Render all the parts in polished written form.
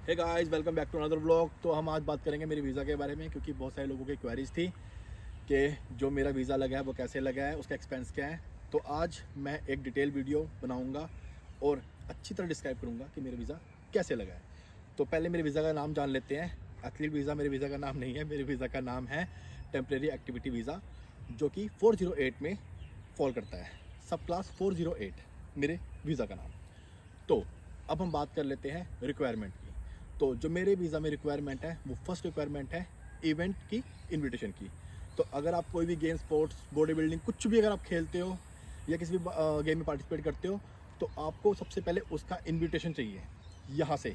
Hey guys, welcome back to another vlog. तो हम आज बात करेंगे मेरे वीज़ा के बारे में, क्योंकि बहुत सारे लोगों की क्वेरीज थी कि जो मेरा वीज़ा लगा है वो कैसे लगा है, उसका एक्सपेंस क्या है। तो आज मैं एक डिटेल वीडियो बनाऊंगा और अच्छी तरह डिस्क्राइब करूंगा कि मेरा वीज़ा कैसे लगा है। तो पहले मेरे वीज़ा का नाम जान लेते हैं। एथलीट वीज़ा मेरे वीज़ा का नाम नहीं है, मेरे वीज़ा का नाम है टेम्प्रेरी एक्टिविटी वीज़ा, जो कि 408 में फॉल करता है। सब क्लास 408 मेरे वीज़ा का नाम। तो अब हम बात कर लेते हैं रिक्वायरमेंट की। तो जो मेरे वीज़ा में रिक्वायरमेंट है वो फर्स्ट रिक्वायरमेंट है इवेंट की इनविटेशन की। तो अगर आप कोई भी गेम, स्पोर्ट्स, बॉडी बिल्डिंग, कुछ भी अगर आप खेलते हो या किसी भी गेम में पार्टिसिपेट करते हो, तो आपको सबसे पहले उसका इनविटेशन चाहिए यहाँ से।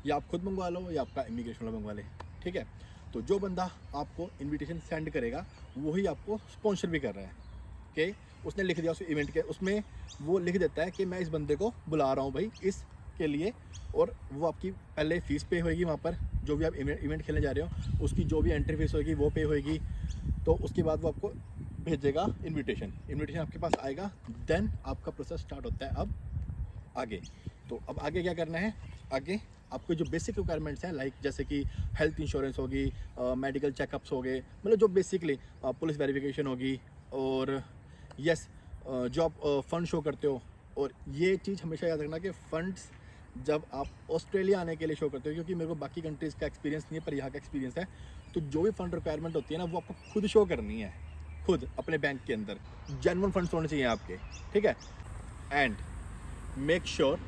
या आप खुद मंगवा लो या आपका इमिग्रेशन वाला मंगवा ले, ठीक है। तो जो बंदा आपको इनविटेशन सेंड करेगा वही आपको स्पॉन्सर भी कर रहा है कि उसने लिख दिया उस इवेंट के, उसमें वो लिख देता है कि मैं इस बंदे को बुला रहा हूँ भाई इसके लिए, और वो आपकी पहले फ़ीस पे होएगी वहाँ पर। जो भी आप इवेंट खेलने जा रहे हो उसकी जो भी एंट्री फीस होएगी वो पे होएगी। तो उसके बाद वो आपको भेजेगा इनविटेशन आपके पास आएगा। देन आपका प्रोसेस स्टार्ट होता है अब आगे। तो अब आगे क्या करना है, आगे आपको जो बेसिक रिक्वायरमेंट्स हैं, लाइक जैसे कि हेल्थ इंश्योरेंस होगी, मेडिकल चेकअप्स हो गए, मतलब जो बेसिकली पुलिस वेरिफिकेशन होगी, और यस जो आप फंड शो करते हो। और ये चीज़ हमेशा याद रखना कि फ़ंड्स जब आप ऑस्ट्रेलिया आने के लिए शो करते हो, क्योंकि मेरे को बाकी कंट्रीज़ का एक्सपीरियंस नहीं है पर यहाँ का एक्सपीरियंस है, तो जो भी फ़ंड रिक्वायरमेंट होती है ना वो आपको खुद शो करनी है, खुद अपने बैंक के अंदर जेन्युइन फंड्स होने चाहिए आपके, ठीक है। एंड मेक श्योर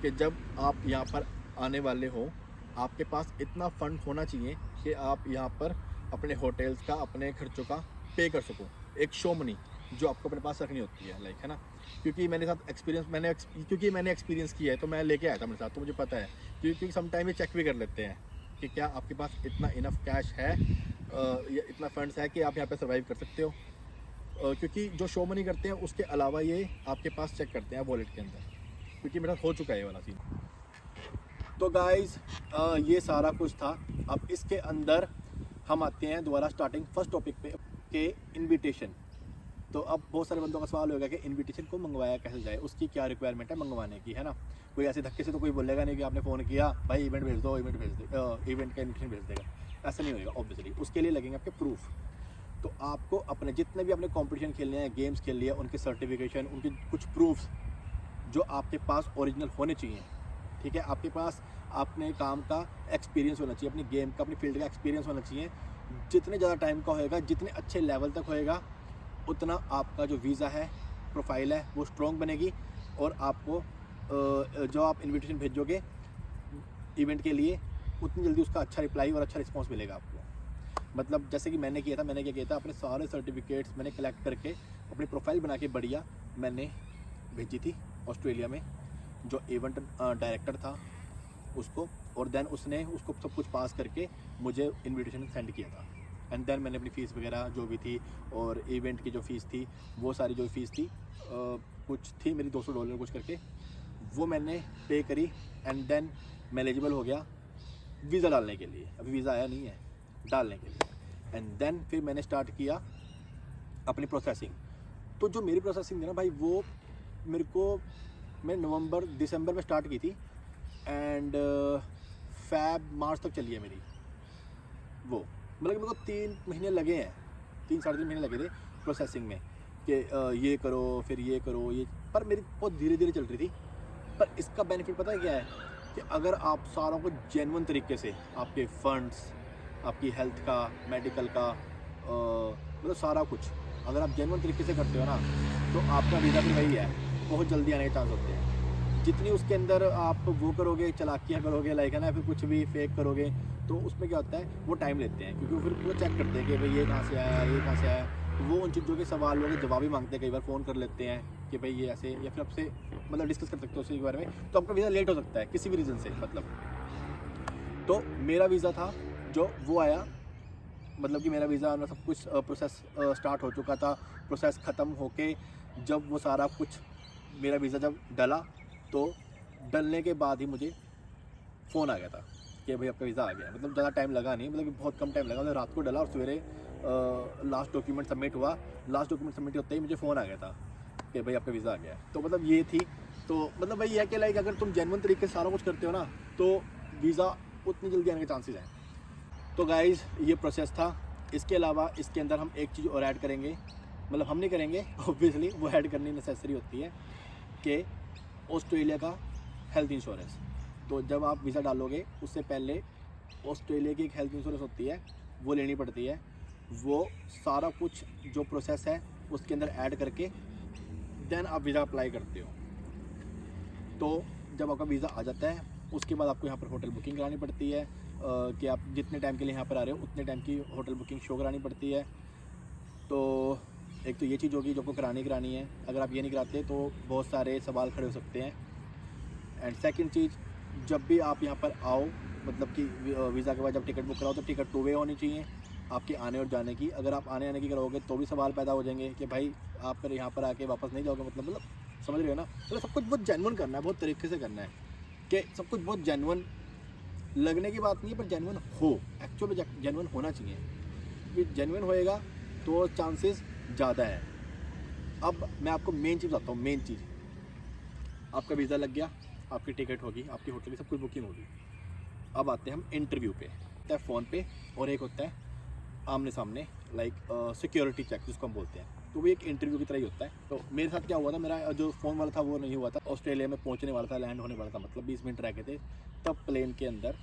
कि जब आप यहाँ पर आने वाले हो आपके पास इतना फ़ंड होना चाहिए कि आप यहाँ पर अपने होटल्स का, अपने खर्चों का पे कर सको। एक शो मनी जो आपको अपने पास रखनी होती है, लाइक, है ना। क्योंकि मैंने साथ एक्सपीरियंस मैंने एक्सपीरियंस किया है तो मैं लेके आया था मेरे साथ, तो मुझे पता है। क्योंकि सम टाइम ये चेक भी कर लेते हैं कि क्या आपके पास इतना इनफ कैश है या इतना फंड्स है कि आप यहाँ पे सर्वाइव कर सकते हो। क्योंकि जो शो मनी करते हैं उसके अलावा ये आपके पास चेक करते हैं वॉलेट के अंदर, क्योंकि मेरा हो चुका है ये वाला सीन। तो गाइज ये सारा कुछ था। अब इसके अंदर हम आते हैं दोबारा स्टार्टिंग फर्स्ट टॉपिक पे के इनविटेशन। तो अब बहुत सारे बंदों का सवाल होगा कि इनविटेशन को मंगवाया कैसे जाए, उसकी क्या रिक्वायरमेंट है मंगवाने की, है ना। कोई ऐसे धक्के से तो कोई बोलेगा नहीं कि आपने फ़ोन किया भाई इवेंट भेज दो, इवेंट का इन्विटेशन भेज देगा, ऐसा नहीं होगा ऑब्वियसली। उसके लिए लगेंगे आपके प्रूफ। तो आपको अपने जितने भी अपने कॉम्पिटिशन खेलने हैं, गेम्स खेल लिए, उनके सर्टिफिकेशन, उनके कुछ प्रूफ्स जो आपके पास ओरिजिनल होने चाहिए, ठीक है। आपके पास अपने काम का एक्सपीरियंस होना चाहिए, अपनी गेम का, अपनी फील्ड का एक्सपीरियंस होना चाहिए। जितने ज़्यादा टाइम का होएगा, जितने अच्छे लेवल तक होएगा, उतना आपका जो वीज़ा है, प्रोफाइल है, वो स्ट्रॉन्ग बनेगी। और आपको जो आप इनविटेशन भेजोगे इवेंट के लिए, उतनी जल्दी उसका अच्छा रिप्लाई और अच्छा रिस्पॉन्स मिलेगा आपको। मतलब जैसे कि मैंने किया था, मैंने क्या किया था, अपने सारे सर्टिफिकेट्स मैंने कलेक्ट करके अपनी प्रोफाइल बना के बढ़िया मैंने भेजी थी ऑस्ट्रेलिया में जो इवेंट डायरेक्टर था उसको। और देन उसने उसको सब कुछ पास करके मुझे इनविटेशन सेंड किया था। एंड देन मैंने अपनी फ़ीस वगैरह जो भी थी, और इवेंट की जो फ़ीस थी, वो सारी जो फ़ीस थी कुछ थी मेरी $200 कुछ करके, वो मैंने पे करी। एंड देन मैं एलिजिबल हो गया वीज़ा डालने के लिए। अभी वीज़ा आया नहीं है, डालने के लिए। एंड देन फिर मैंने स्टार्ट किया अपनी प्रोसेसिंग। तो जो मेरी प्रोसेसिंग थी ना भाई, वो मेरे को मैं दिसंबर में स्टार्ट की थी, एंड मार्च तक चली है मेरी वो। मतलब कि मेरे को 3 महीने लगे हैं, 3 साढ़े 3 महीने लगे थे प्रोसेसिंग में कि ये करो फिर ये करो ये। पर मेरी बहुत धीरे धीरे चल रही थी। पर इसका बेनिफिट पता है क्या है, कि अगर आप सारों को जेन्युइन तरीके से, आपके फंड्स, आपकी हेल्थ का, मेडिकल का, मतलब सारा कुछ अगर आप जेन्युइन तरीके से करते हो ना, तो आपका वीज़ा भी वही है, बहुत जल्दी आने के चांस होते हैं। जितनी उसके अंदर आप वो करोगे, चालाकियाँ करोगे, लाइक, है ना, फिर कुछ भी फेक करोगे, तो उसमें क्या होता है, वो टाइम लेते हैं। क्योंकि फिर वो चेक करते हैं कि भाई ये कहाँ से आया, ये कहाँ से आया। तो वो उन चीज़ों के सवालों के जवाब भी मांगते हैं, कई बार फ़ोन कर लेते हैं कि भाई ये ऐसे, या फिर आपसे मतलब डिस्कस कर सकते हो उसके बारे में। तो आपका वीज़ा लेट हो सकता है किसी भी रीज़न से, मतलब। तो मेरा वीज़ा था जो वो आया, मतलब कि मेरा वीज़ा आना, सब कुछ प्रोसेस स्टार्ट हो चुका था। प्रोसेस ख़त्म होके जब वो सारा कुछ मेरा वीज़ा जब डला, तो डलने के बाद ही मुझे फ़ोन आ गया था कि भाई आपका वीज़ा आ गया। मतलब ज़्यादा टाइम लगा नहीं, मतलब कि बहुत कम टाइम लगा। मतलब रात को डला और सवेरे लास्ट डॉक्यूमेंट सबमिट हुआ। लास्ट डॉक्यूमेंट सबमिट होते ही मुझे फ़ोन आ गया था कि भाई आपका वीज़ा आ गया है। तो मतलब ये थी। तो मतलब भाई ये है कि लाइक अगर तुम जेन्युइन तरीके से सारा कुछ करते हो ना, तो वीज़ा उतनी जल्दी आने के चांसेस हैं। तो गाइज़ ये प्रोसेस था। इसके अलावा इसके अंदर हम एक चीज़ और ऐड करेंगे, मतलब हम नहीं करेंगे ऑब्वियसली, वो ऐड करनी नेसेसरी होती है कि ऑस्ट्रेलिया का हेल्थ इंश्योरेंस। तो जब आप वीज़ा डालोगे उससे पहले ऑस्ट्रेलिया की एक हेल्थ इंश्योरेंस होती है, वो लेनी पड़ती है। वो सारा कुछ जो प्रोसेस है उसके अंदर ऐड करके देन आप वीज़ा अप्लाई करते हो। तो जब आपका वीज़ा आ जाता है उसके बाद आपको यहाँ पर होटल बुकिंग करानी पड़ती है कि आप जितने टाइम के लिए यहाँ पर आ रहे हो उतने टाइम की होटल बुकिंग शो करानी पड़ती है। तो एक तो ये चीज़ होगी जो आपको करानी है। अगर आप ये नहीं कराते तो बहुत सारे सवाल खड़े हो सकते हैं। एंड सेकंड चीज़, जब भी आप यहाँ पर आओ, मतलब कि वीज़ा के बाद जब टिकट बुक कराओ तो टिकट 2 वे होनी चाहिए आपके आने और जाने की। अगर आप आने की कराओगे तो भी सवाल पैदा हो जाएंगे कि भाई आप फिर यहाँ पर आके वापस नहीं जाओगे, मतलब समझ रहे हो ना। मतलब सब कुछ बहुत जेन्युइन करना है, बहुत तरीके से करना है कि सब कुछ बहुत जेन्युइन लगने की बात नहीं है, पर जेन्युइन हो, एक्चुअल में जेन्युइन होना चाहिए। क्योंकि जेन्युइन होएगा तो चांसेस ज़्यादा है। अब मैं आपको मेन चीज़ बताता हूँ। मेन चीज़, आपका वीज़ा लग गया, आपकी टिकट होगी, आपकी होटल की सब कुछ बुकिंग होगी। अब आते हैं हम इंटरव्यू पे। होता है फ़ोन पे और एक होता है आमने सामने, लाइक सिक्योरिटी चेक जिसको हम बोलते हैं। तो वो एक इंटरव्यू की तरह ही होता है। तो मेरे साथ क्या हुआ था, मेरा जो फ़ोन वाला था वो नहीं हुआ था। ऑस्ट्रेलिया में पहुंचने वाला था, लैंड होने वाला था, मतलब 20 मिनट रह गए थे। तब प्लेन के अंदर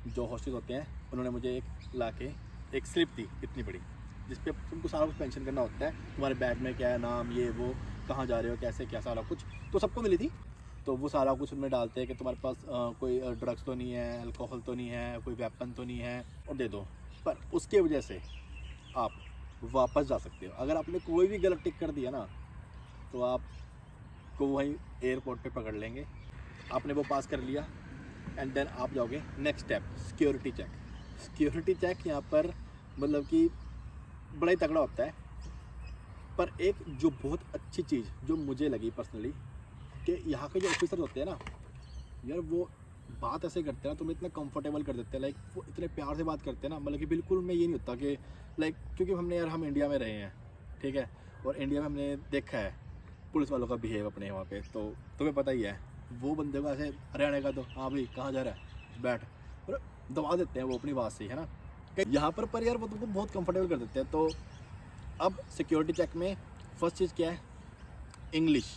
जो हॉस्टेस होते हैं उन्होंने मुझे एक स्लिप दी इतनी बड़ी, जिस पे तुमको सारा कुछ मेंशन करना होता है, तुम्हारे बैग में क्या है, नाम, ये वो, कहाँ जा रहे हो, कैसे क्या, सारा कुछ। तो सबको मिली थी। तो वो सारा कुछ उनमें डालते हैं कि तुम्हारे पास कोई ड्रग्स तो नहीं है, अल्कोहल तो नहीं है, कोई वेपन तो नहीं है, और दे दो। पर उसके वजह से आप वापस जा सकते हो। अगर आपने कोई भी गलत टिक कर दिया ना तो आपको वहीं एयरपोर्ट पे पकड़ लेंगे। आपने वो पास कर लिया एंड देन आप जाओगे next step, security check. Security check यहाँ पर मतलब कि बड़ा ही तगड़ा होता है। पर एक जो बहुत अच्छी चीज़ जो मुझे लगी पर्सनली, कि यहाँ के जो ऑफिसर होते हैं ना यार, वो बात ऐसे करते हैं ना, तुम्हें इतना कंफर्टेबल कर देते हैं। लाइक वो इतने प्यार से बात करते हैं ना, मतलब कि बिल्कुल में ये नहीं होता कि लाइक, क्योंकि हम इंडिया में रहे हैं, ठीक है, और इंडिया में हमने देखा है पुलिस वालों का बिहेव अपने वहाँ पे। तो तुम्हें पता ही है, वो बंदे को ऐसे हरियाणा का तो हाँ भाई कहाँ जा रहा है, बैठ, और दबा देते हैं वो अपनी बात से, है ना। यहाँ पर यार वो तुमको बहुत कंफर्टेबल कर देते हैं। तो अब सिक्योरिटी चेक में फर्स्ट चीज़ क्या है, इंग्लिश,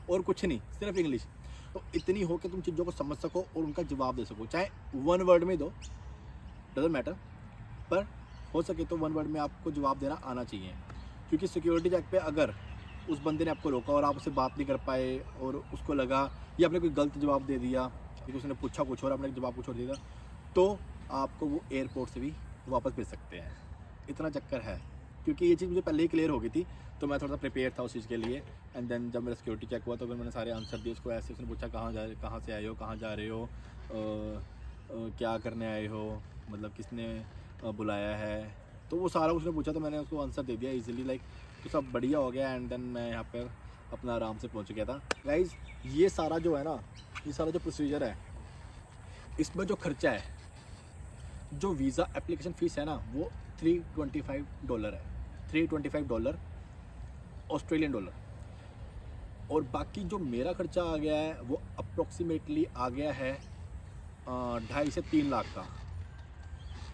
और कुछ नहीं, सिर्फ इंग्लिश। तो इतनी हो कि तुम चीज़ों को समझ सको और उनका जवाब दे सको, चाहे 1 वर्ड में दो, डजंट मैटर, पर हो सके तो 1 वर्ड में आपको जवाब देना आना चाहिए। क्योंकि सिक्योरिटी चेक पे अगर उस बंदे ने आपको रोका और आप उससे बात नहीं कर पाए और उसको लगा या आपने कोई गलत जवाब दे दिया, क्योंकि उसने पूछा कुछ और आपने जवाब कुछ और दे दिया, तो आपको वो एयरपोर्ट से भी वापस भेज सकते हैं। इतना चक्कर है। क्योंकि ये चीज़ मुझे पहले ही क्लियर हो गई थी, तो मैं थोड़ा सा प्रिपेयर था उस चीज़ के लिए। एंड देन जब मेरा सिक्योरिटी चेक हुआ तो फिर मैंने सारे आंसर दिए उसको। ऐसे उसने पूछा कहाँ से आए हो, कहाँ जा रहे हो, क्या करने आए हो, मतलब किसने बुलाया है, तो वो सारा उसने पूछा। तो मैंने उसको आंसर दे दिया ईजिली, लाइक, तो सब बढ़िया हो गया। एंड देन मैं यहाँ पर अपना आराम से पहुँच गया था। गाइज़ ये सारा जो है ना, ये सारा जो प्रोसीजर है, इसमें जो खर्चा है, जो वीज़ा एप्लीकेशन फ़ीस है ना, वो $325 है, $325 ऑस्ट्रेलियन डॉलर। और बाकी जो मेरा खर्चा आ गया है वो अप्रोक्सीमेटली आ गया है 2.5 से 3 लाख का,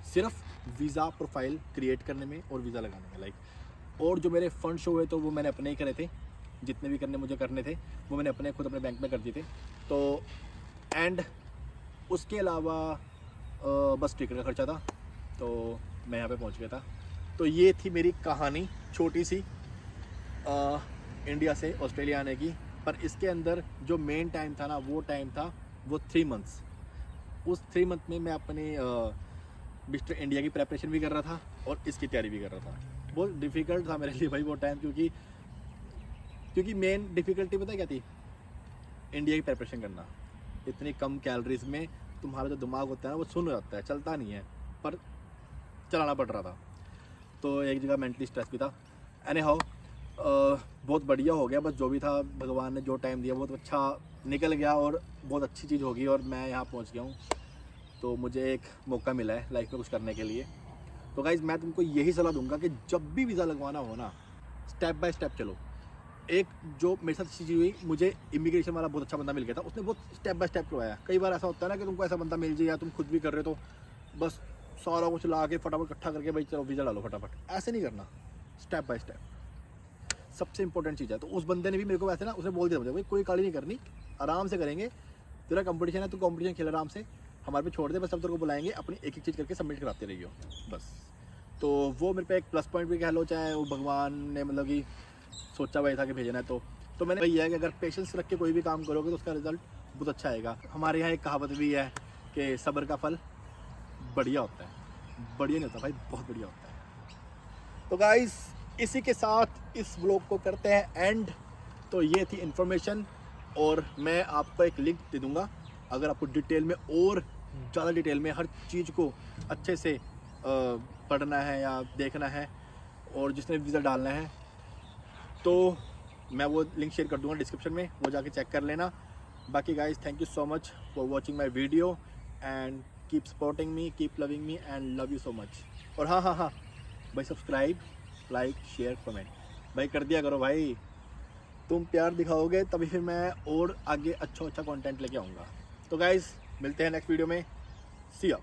सिर्फ वीज़ा प्रोफाइल क्रिएट करने में और वीज़ा लगाने में। लाइक, और जो मेरे फंड शो हुए तो वो मैंने अपने ही करे थे, जितने भी मुझे करने थे वो मैंने खुद अपने बैंक में कर दिए थे। तो एंड उसके अलावा बस टिकट का खर्चा था, तो मैं यहाँ पे पहुँच गया था। तो ये थी मेरी कहानी छोटी सी इंडिया से ऑस्ट्रेलिया आने की। पर इसके अंदर जो मेन टाइम था ना, वो टाइम था वो 3 मंथ्स। उस 3 मंथ में मैं अपने मिस्टर इंडिया की प्रेपरेशन भी कर रहा था और इसकी तैयारी भी कर रहा था। बहुत डिफ़िकल्ट था मेरे लिए भाई वो टाइम, क्योंकि मेन डिफ़िकल्टी पता है क्या थी, इंडिया की प्रेपरेशन करना। इतनी कम कैलोरीज में तुम्हारा जो दिमाग होता है ना वो सुन हो जाता है, चलता नहीं है, पर चलाना पड़ रहा था। तो एक जगह मेंटली स्ट्रेस भी था। एनी हाउ बहुत बढ़िया हो गया, बस जो भी था भगवान ने जो टाइम दिया बहुत अच्छा निकल गया और बहुत अच्छी चीज़ होगी और मैं यहाँ पहुँच गया हूँ। तो मुझे एक मौका मिला है लाइफ में कुछ करने के लिए। तो गाइज़ मैं तुमको यही सलाह दूंगा कि जब भी वीज़ा लगवाना हो ना, स्टेप बाय स्टेप चलो। एक जो मेरे साथ चीज़ हुई, मुझे इमिग्रेशन वाला बहुत अच्छा बंदा मिल गया था, उसने बहुत स्टेप बाय स्टेप करवाया। कई बार ऐसा होता है ना कि तुमको ऐसा बंदा मिल जाए या तुम खुद भी कर रहे हो तो बस सारा कुछ ला के फटाफट इकट्ठा करके भाई चलो वीज़ा डालो फटाफट, ऐसे नहीं करना, स्टेप बाय स्टेप सबसे इंपॉर्टेंट चीज़ है। तो उस बंदे ने भी मेरे को वैसे ना, उसने बोल दिया मुझे भाई कोई काली नहीं करनी, आराम से करेंगे, तेरा कंपटीशन है, तू कंपटीशन खेल आराम से, हमारे पे छोड़ दे, बस सब तेरे को बुलाएंगे, अपनी एक एक चीज़ करके सबमिट कराते रहिए बस। तो वो मेरे पे एक प्लस पॉइंट भी कह लो, चाहे वो भगवान ने मतलब कि सोचा हुआ था कि भेजना है तो मैंने वही है कि अगर पेशेंस रख के कोई भी काम करोगे तो उसका रिजल्ट बहुत अच्छा आएगा। हमारे यहाँ एक कहावत भी है कि सब्र का फल बढ़िया होता है, बढ़िया नहीं होता भाई, बहुत बढ़िया होता है। तो गाइस इसी के साथ इस व्लॉग को करते हैं एंड। तो ये थी इन्फॉर्मेशन, और मैं आपको एक लिंक दे दूँगा अगर आपको डिटेल में और ज़्यादा डिटेल में हर चीज़ को अच्छे से पढ़ना है या देखना है और जिसने वीज़ा डालना है, तो मैं वो लिंक शेयर कर दूंगा डिस्क्रिप्शन में, वो जाके चेक कर लेना। बाकी guys thank you so much for watching my video and keep supporting me, keep loving me and love you so much. और हाँ भाई, सब्सक्राइब, लाइक, शेयर, कमेंट भाई कर दिया करो भाई, तुम प्यार दिखाओगे तभी फिर मैं और आगे अच्छा कंटेंट लेके आऊँगा। तो गाइस मिलते हैं नेक्स्ट वीडियो में, सी यू।